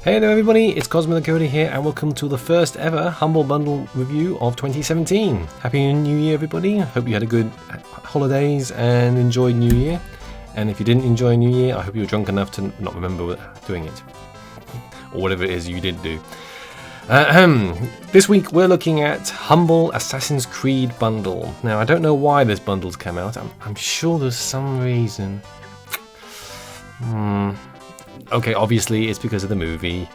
Hey there everybody, it's Cosmo the Coder here and welcome to the first ever Humble Bundle review of 2017. Happy New Year everybody, hope you had a good holidays and enjoyed New Year. And if you didn't enjoy New Year, I hope you were drunk enough to not remember doing it. Or whatever it is you did do. This week we're looking at Humble Assassin's Creed Bundle. Now I don't know why this bundle's come out, I'm sure there's some reason. Okay, obviously it's because of the movie,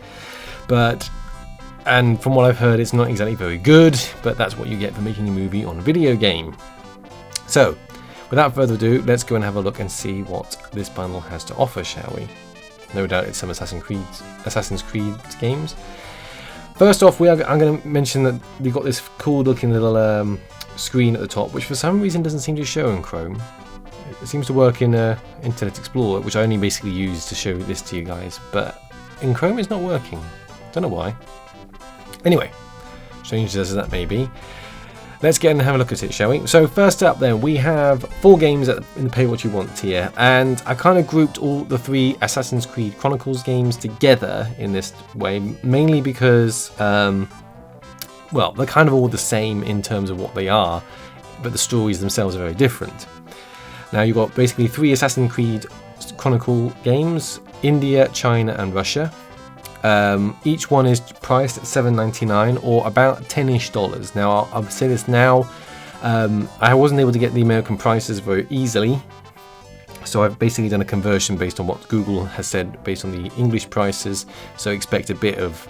and from what I've heard it's not exactly very good, but that's what you get for making a movie on a video game. So, without further ado, let's go and have a look and see what this bundle has to offer, shall we? No doubt it's some Assassin's Creed games. First off, I'm going to mention that we've got this cool looking little screen at the top, which for some reason doesn't seem to show in Chrome. It seems to work in Internet Explorer, which I only basically use to show this to you guys, but in Chrome it's not working. Don't know why. Anyway, strange as that may be, let's get and have a look at it, shall we? So first up then, we have 4 games in the Pay What You Want tier, and I kind of grouped all the 3 Assassin's Creed Chronicles games together in this way, mainly because, well, they're kind of all the same in terms of what they are, but the stories themselves are very different. Now you've got basically 3 Assassin's Creed Chronicle games, India, China and Russia. Each one is priced at $7.99 or about $10-ish. Now I'll say this now, I wasn't able to get the American prices very easily, so I've basically done a conversion based on what Google has said based on the English prices, so expect a bit of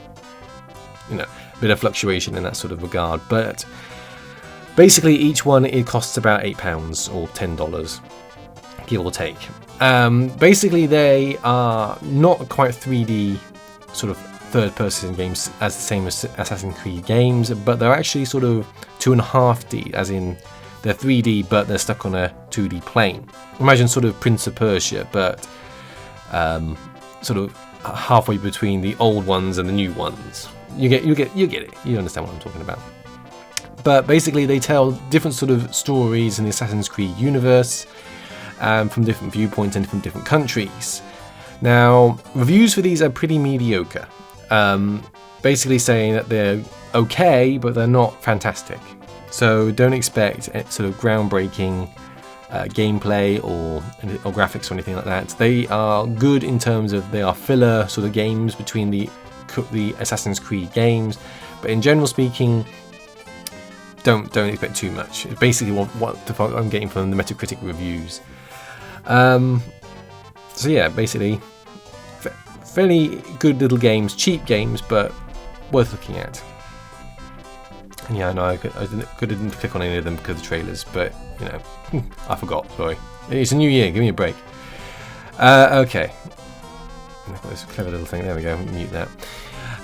fluctuation in that sort of regard, but basically each one it costs about £8 or $10, give or take. Basically they are not quite 3D sort of third-person games as the same as Assassin's Creed games, but they're actually sort of 2.5D, as in they're 3D but they're stuck on a 2D plane. Imagine sort of Prince of Persia, but sort of halfway between the old ones and the new ones. You get it. You understand what I'm talking about. But basically they tell different sort of stories in the Assassin's Creed universe from different viewpoints and from different countries. Now, reviews for these are pretty mediocre, basically saying that they're okay, but they're not fantastic. So don't expect sort of groundbreaking gameplay or graphics or anything like that. They are good in terms of they are filler sort of games between the Assassin's Creed games, but in general speaking, don't expect too much. It's basically what I'm getting from the Metacritic reviews. So yeah, basically fairly good little games, cheap games, but worth looking at. And yeah, I know I couldn't click on any of them because of the trailers, but I forgot. Sorry, it's a new year. Give me a break. Okay, I've got this clever little thing. There we go. Mute that.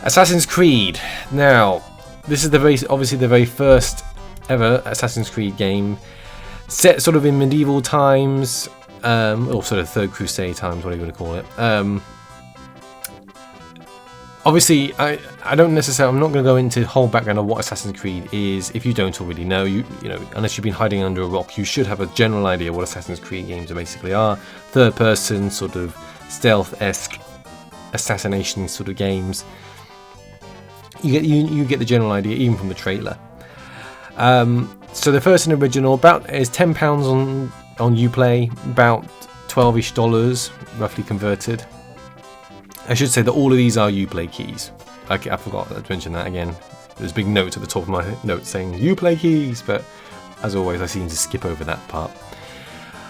Assassin's Creed. Now, this is obviously the very first ever Assassin's Creed game, set sort of in medieval times, or sort of Third Crusade times, whatever you want to call it. Obviously, I'm not going to go into the whole background of what Assassin's Creed is. If you don't already know, unless you've been hiding under a rock, you should have a general idea what Assassin's Creed games basically are. Third-person sort of stealth-esque assassination sort of games. You get the general idea even from the trailer. So the first and original is £10 on Uplay, about $12-ish roughly converted. I should say that all of these are Uplay keys. I forgot to mention that again. There's a big note at the top of my notes saying Uplay keys, but as always I seem to skip over that part.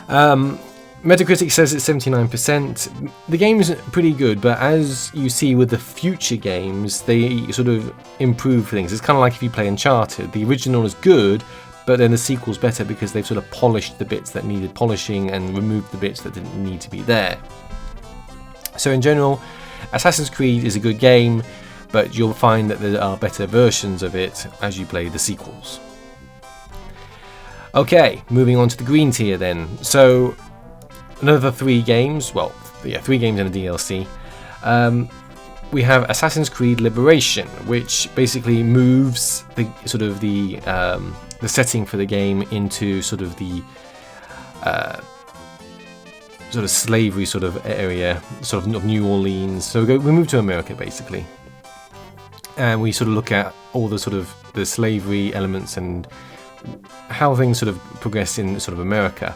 Metacritic says it's 79%. The game is pretty good, but as you see with the future games, they sort of improve things. It's kind of like if you play Uncharted. The original is good, but then the sequel's better because they've sort of polished the bits that needed polishing and removed the bits that didn't need to be there. So in general, Assassin's Creed is a good game, but you'll find that there are better versions of it as you play the sequels. Okay, moving on to the green tier then. So another 3 games, 3 games in a DLC. We have Assassin's Creed Liberation, which basically moves the setting for the game into sort of the sort of slavery sort of area, sort of New Orleans. So we move to America basically, and we sort of look at all the sort of the slavery elements and how things sort of progress in sort of America.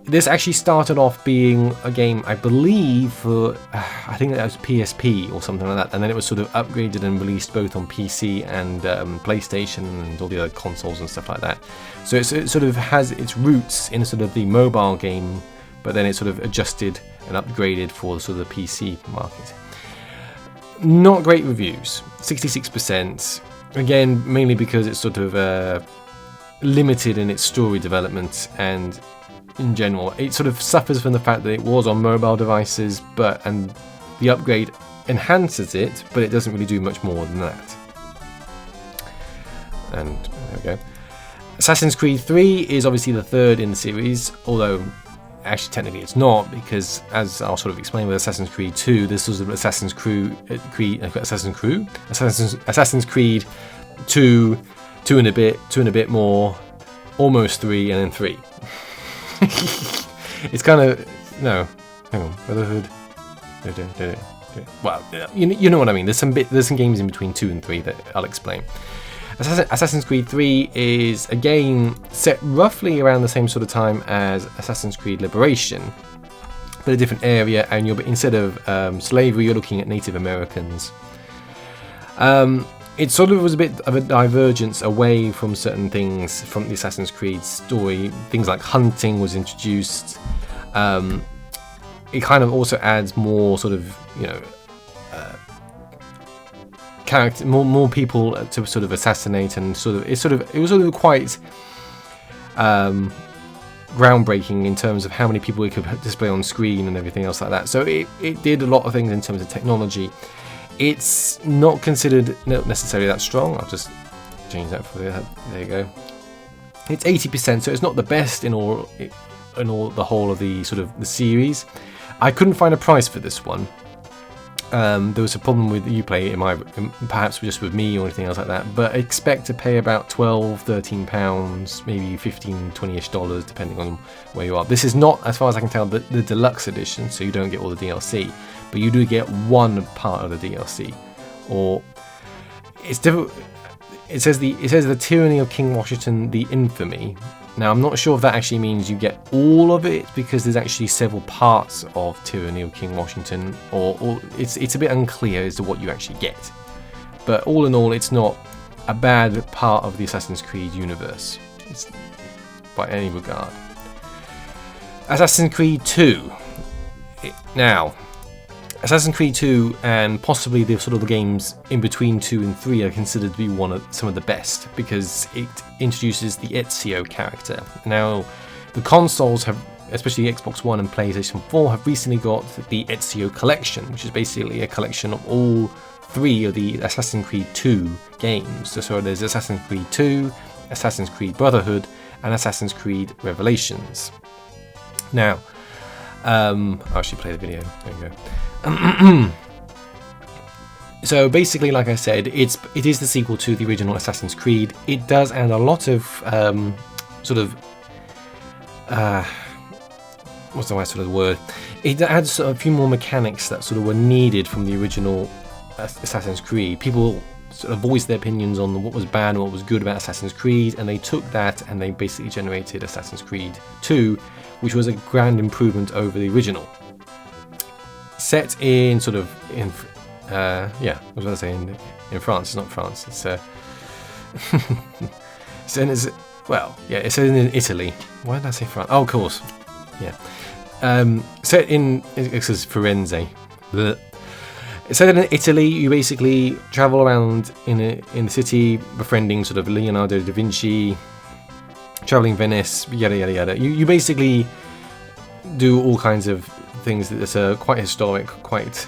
This actually started off being a game, I believe, for I think that was PSP or something like that, and then it was sort of upgraded and released both on PC and PlayStation and all the other consoles and stuff like that. So it sort of has its roots in sort of the mobile game, but then it's sort of adjusted and upgraded for sort of the PC market. Not great reviews, 66%. Again, mainly because it's sort of limited in its story development, and in general it sort of suffers from the fact that it was on mobile devices, and the upgrade enhances it, but it doesn't really do much more than that. And there we go. Assassin's Creed 3 is obviously the third in the series, although actually technically it's not, because as I'll sort of explain with Assassin's Creed 2, this was Assassin's Creed 2 and a bit more, almost 3, and then 3. It's kind of, no, hang on, Brotherhood. Well, you know what I mean. There's some games in between 2 and 3 that I'll explain. Assassin's Creed 3 is a game set roughly around the same sort of time as Assassin's Creed Liberation, but a different area, and instead of slavery, you're looking at Native Americans. It sort of was a bit of a divergence away from certain things from the Assassin's Creed story. Things like hunting was introduced. It kind of also adds more sort of, character, more people to sort of assassinate, and it was sort of quite groundbreaking in terms of how many people it could display on screen and everything else like that. So it did a lot of things in terms of technology. It's not considered necessarily that strong. I'll just change that for there you go. It's 80%, so it's not the best in all the whole of the sort of the series. I couldn't find a price for this one. There was a problem with Uplay, perhaps just with me or anything else like that, but I expect to pay about £12-13, maybe $15-20ish, depending on where you are. This is not, as far as I can tell, the deluxe edition, so you don't get all the DLC, but you do get one part of the DLC. Or it's difficult. It says the Tyranny of King Washington, the Infamy. Now, I'm not sure if that actually means you get all of it, because there's actually several parts of Tyranny of King Washington, or it's a bit unclear as to what you actually get. But all in all, it's not a bad part of the Assassin's Creed universe, by any regard. Assassin's Creed 2. Now, Assassin's Creed 2 and possibly the sort of the games in between 2 and 3 are considered to be some of the best, because it introduces the Ezio character. Now, the consoles have, especially Xbox One and PlayStation 4, have recently got the Ezio collection, which is basically a collection of all 3 of the Assassin's Creed 2 games. So there's Assassin's Creed 2, Assassin's Creed Brotherhood, and Assassin's Creed Revelations. Now, I'll actually play the video. There you go. So basically, like I said, it is the sequel to the original Assassin's Creed. It does add a lot of what's the right sort of word? It adds a few more mechanics that sort of were needed from the original Assassin's Creed. People sort of voiced their opinions on what was bad and what was good about Assassin's Creed, and they took that and they basically generated Assassin's Creed 2, which was a grand improvement over the original. Set in sort of in I was going to say in France. It's not France. It's it says in Italy. Why did I say France? Oh, of course. Yeah. Set in, it says Firenze. Blech. It's set in Italy. You basically travel around in the city, befriending sort of Leonardo da Vinci, traveling Venice, yada yada yada. You basically do all kinds of things that are quite historic, quite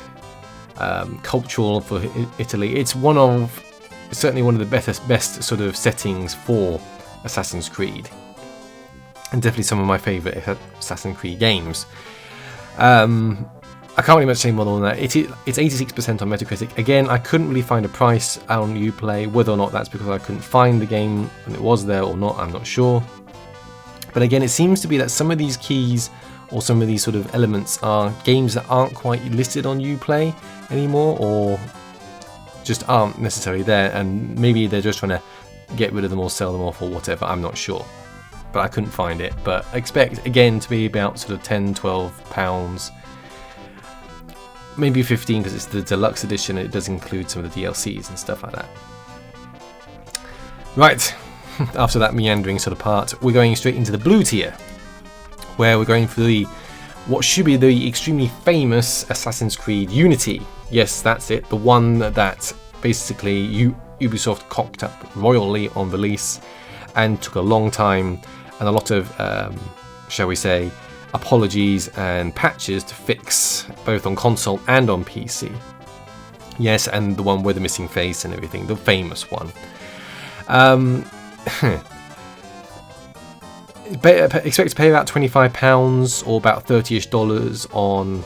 cultural for Italy. It's certainly one of the best sort of settings for Assassin's Creed, and definitely some of my favourite Assassin's Creed games. I can't really much say more than that. It's 86% on Metacritic. Again, I couldn't really find a price on Uplay. Whether or not that's because I couldn't find the game and it was there or not, I'm not sure. But again, it seems to be that some of these keys or some of these sort of elements are games that aren't quite listed on Uplay anymore, or just aren't necessarily there, and maybe they're just trying to get rid of them or sell them off or whatever. I'm not sure, but I couldn't find it. But expect again to be about sort of £10-12, maybe 15 because it's the deluxe edition and it does include some of the DLCs and stuff like that. Right, after that meandering sort of part, we're going straight into the blue tier, where we're going for what should be the extremely famous Assassin's Creed Unity. Yes, that's it, the one that basically Ubisoft cocked up royally on release and took a long time and a lot of, shall we say, apologies and patches to fix, both on console and on PC. Yes, and the one with the missing face and everything, the famous one. Expect to pay about £25 or about $30-ish on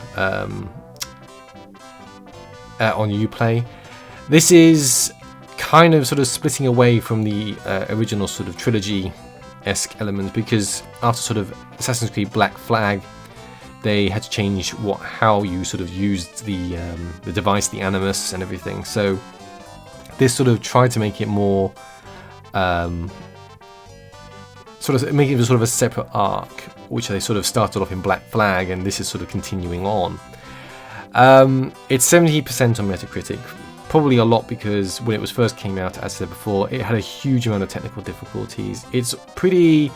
Uplay. This is kind of sort of splitting away from the original sort of trilogy-esque elements, because after sort of Assassin's Creed Black Flag, they had to change how you sort of used the device, the Animus and everything. So this sort of tried to make it more sort of a separate arc, which they sort of started off in Black Flag, and this is sort of continuing on. It's 70% on Metacritic, probably a lot because when it was first came out, as I said before, it had a huge amount of technical difficulties. It's pretty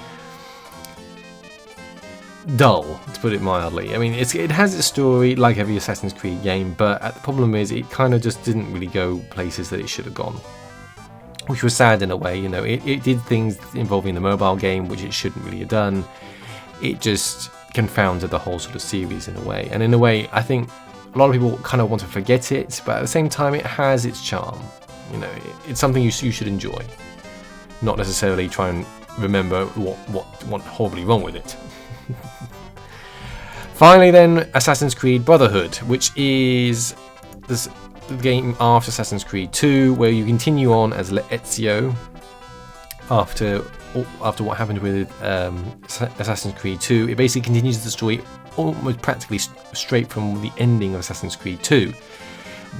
dull, to put it mildly. I mean, it has its story like every Assassin's Creed game, but the problem is it kind of just didn't really go places that it should have gone, which was sad in a way. You know, it did things involving the mobile game which it shouldn't really have done. It just confounded the whole sort of series in a way, and in a way I think a lot of people kind of want to forget it, but at the same time it has its charm. You know, it's something you should enjoy, not necessarily try and remember what went horribly wrong with it. Finally then, Assassin's Creed Brotherhood, which is the game after Assassin's Creed 2, where you continue on as Ezio after what happened with Assassin's Creed 2. It basically continues the story almost practically straight from the ending of Assassin's Creed 2,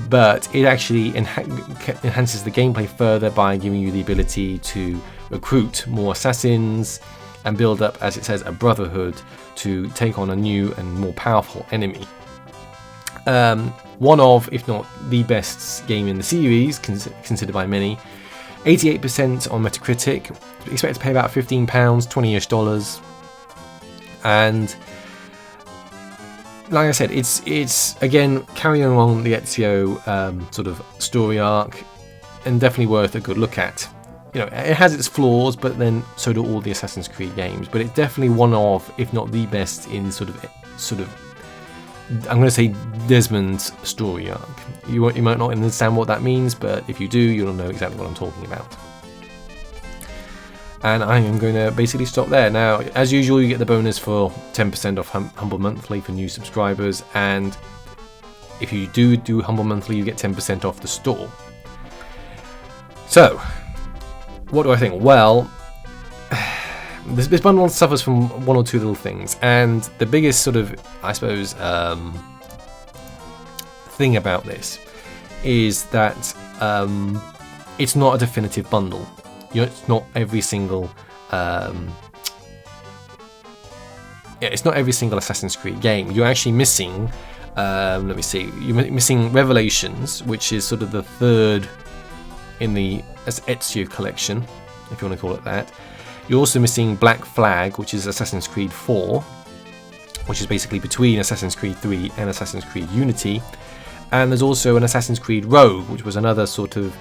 but it actually enhances the gameplay further by giving you the ability to recruit more assassins and build up, as it says, a brotherhood to take on a new and more powerful enemy. One of, if not the best game in the series, considered by many. 88% on Metacritic. Expect to pay about £15, $20-ish, and like I said, it's again carrying along the Ezio sort of story arc, and definitely worth a good look at. You know, it has its flaws, but then so do all the Assassin's Creed games. But it's definitely one of, if not the best, in sort of I'm going to say Desmond's story arc. You might not understand what that means, but if you do, you'll know exactly what I'm talking about. And I am going to basically stop there. Now, as usual, you get the bonus for 10% off Humble Monthly for new subscribers, and if you do Humble Monthly, you get 10% off the store. So, what do I think? Well, this bundle suffers from one or two little things, and the biggest sort of, I suppose, thing about this is that it's not a definitive bundle. You know, it's not every single it's not every single Assassin's Creed game. You're actually missing let me see, you're missing Revelations, which is sort of the third in the Ezio collection, if you want to call it that. You're also missing Black Flag, which is Assassin's Creed 4, which is basically between Assassin's Creed 3 and Assassin's Creed Unity. And there's also an Assassin's Creed Rogue, which was another sort of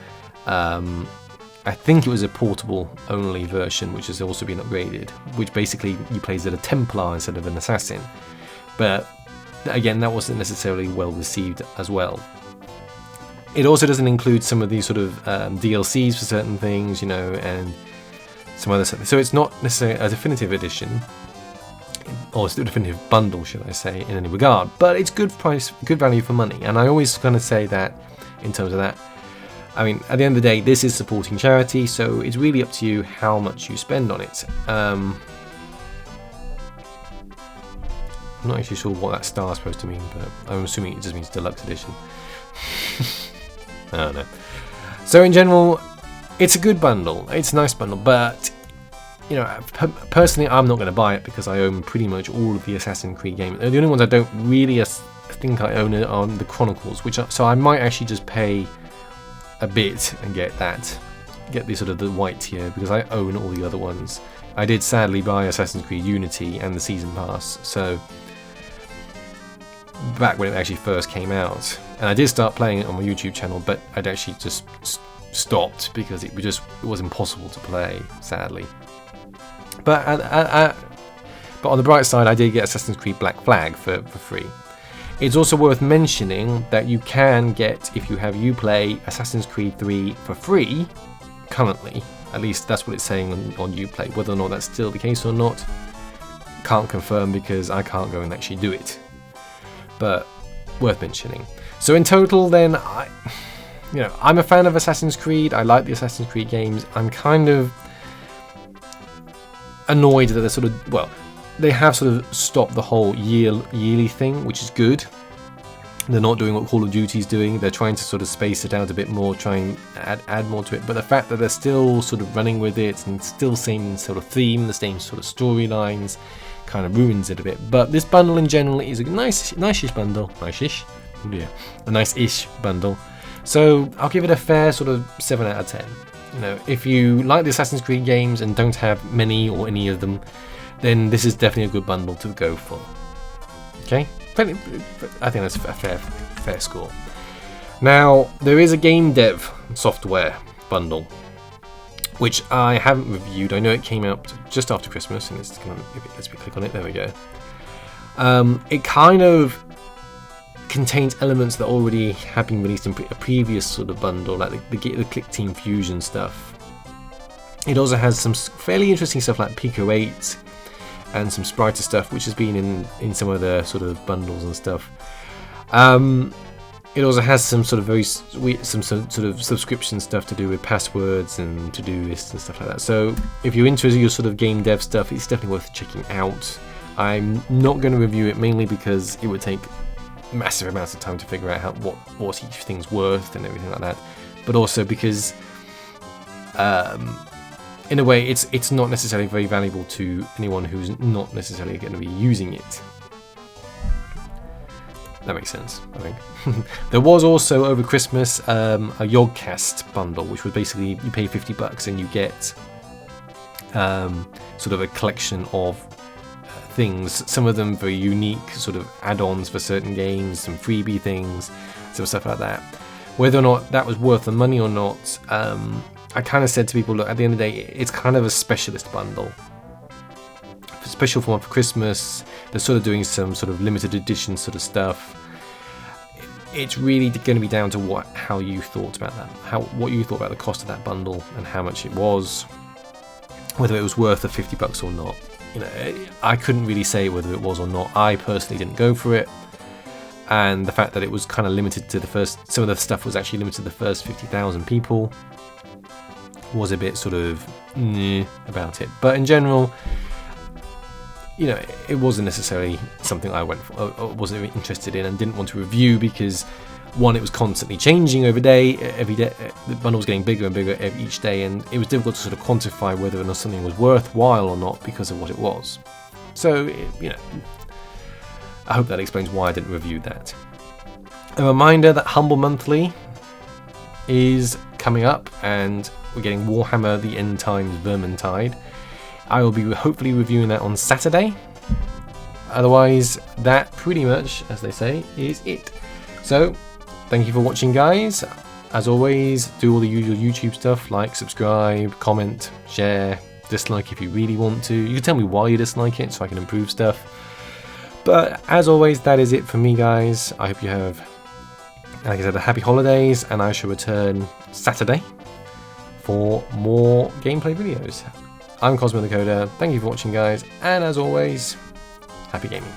I think it was a portable only version, which has also been upgraded, which basically you play as a Templar instead of an assassin. But again, that wasn't necessarily well received as well. It also doesn't include some of these sort of DLCs for certain things, you know, and some other stuff. So it's not necessarily a definitive edition, or it's a definitive bundle, should I say, in any regard. But it's good price, good value for money, and I always kind of say that in terms of that. I mean, at the end of the day, this is supporting charity, so it's really up to you how much you spend on it. I'm not actually sure what that star is supposed to mean, but I'm assuming it just means deluxe edition. I don't know. So in general, it's a good bundle. It's a nice bundle, but you know, personally, I'm not going to buy it because I own pretty much all of the Assassin's Creed games. The only ones I don't really think I own are the Chronicles, so I might actually just pay a bit and get the sort of the white tier because I own all the other ones. I did sadly buy Assassin's Creed Unity and the Season Pass, so back when it actually first came out, and I did start playing it on my YouTube channel, but I'd actually just stopped because it was impossible to play, sadly. But on the bright side, I did get Assassin's Creed Black Flag for free. It's also worth mentioning that you can get, if you have Uplay, Assassin's Creed 3 for free currently. At least that's what it's saying on Uplay. Whether or not that's still the case or not, can't confirm because I can't go and actually do it. But worth mentioning. So in total, then, I'm a fan of Assassin's Creed. I like the Assassin's Creed games. I'm kind of annoyed that they have sort of stopped the whole yearly thing, which is good. They're not doing what Call of Duty's doing. They're trying to sort of space it out a bit more, try and add more to it. But the fact that they're still sort of running with it and still same sort of theme, the same sort of storylines, kind of ruins it a bit. But this bundle in general is a nice-ish bundle. Nice-ish? Yeah. A nice-ish bundle. So I'll give it a fair sort of 7 out of 10. You know, if you like the Assassin's Creed games and don't have many or any of them, then this is definitely a good bundle to go for. Okay? I think that's a fair score. Now, there is a game dev software bundle, which I haven't reviewed. I know it came out just after Christmas, and it's gonna, let's click on it, there we go. It kind of contains elements that already have been released in a previous sort of bundle, like the Click Team Fusion stuff. It also has some fairly interesting stuff like Pico 8 and some Spriter stuff, which has been in some of the sort of bundles and stuff. It also has some sort of very sweet, some sort of subscription stuff to do with passwords and to-do lists and stuff like that. So if you're into your sort of game dev stuff, it's definitely worth checking out. I'm not going to review it mainly because it would take massive amounts of time to figure out what each thing's worth and everything like that, but also because in a way it's not necessarily very valuable to anyone who's not necessarily going to be using it. That makes sense, I think. There was also over Christmas a Yogcast bundle, which was basically you pay $50 and you get sort of a collection of things, some of them very unique sort of add-ons for certain games, some freebie things, some stuff like that. Whether or not that was worth the money or not, I kind of said to people, look, at the end of the day, it's kind of a specialist bundle. Special for Christmas, they're sort of doing some sort of limited edition sort of stuff. It's really going to be down to how you thought about that, what you thought about the cost of that bundle and how much it was, whether it was worth the $50 or not. You know, I couldn't really say whether it was or not. I personally didn't go for it, and the fact that it was kind of limited to some of the stuff was actually limited to the first 50,000 people was a bit sort of about it. But in general, you know, it wasn't necessarily something I went for, or wasn't really interested in, and didn't want to review because one, it was constantly changing every day. The bundle was getting bigger and bigger each day, and it was difficult to sort of quantify whether or not something was worthwhile or not because of what it was. So, you know, I hope that explains why I didn't review that. A reminder that Humble Monthly is coming up, and we're getting Warhammer The End Times Vermintide. I will be hopefully reviewing that on Saturday. Otherwise, that pretty much, as they say, is it. So, thank you for watching, guys. As always, do all the usual YouTube stuff, like, subscribe, comment, share, dislike if you really want to. You can tell me why you dislike it so I can improve stuff. But as always, that is it for me, guys. I hope you have, like I said, a happy holidays, and I shall return Saturday for more gameplay videos. I'm Cosmo the Coder. Thank you for watching, guys, and as always, happy gaming.